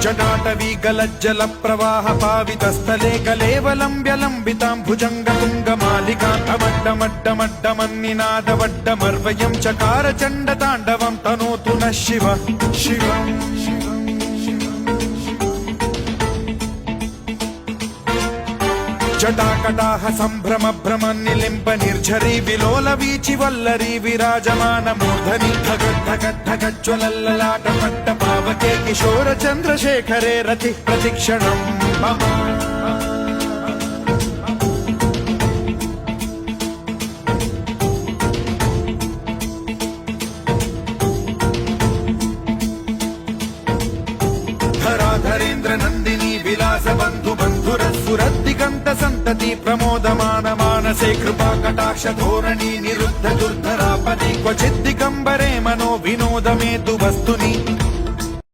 जटाटवी गलज्जल प्रवाह पावितस्थले कलेवलम्ब्यलम्बितां भुजङ्गतुङ्गमालिकान्तमड्डमड्डमड्डमन्निनादवड्डमर्वयं चकार चण्डताण्डवं तनोतु नः शिवः शिवम् जटाकटाह सम्भ्रम भ्रम निलिम्ब निर्झरी विलोल वीचि वल्लरी विराजमान मूर्धनि धगद्धगद्धगज्ज्वलल्ललाट पट्ट पावके किशोर चन्द्रशेखरे रति प्रतिक्षणम् धराधरेन्द्र नन्दिनी विलास बन्धु बन्धुरस्फुरद्दिगन्त सन्तति प्रमोदमान मानसे कृपा कटाक्ष धोरणी निरुद्ध दुर्धरापदि क्वचिद्दिगम्बरे मनो विनोदमेतु वस्तुनि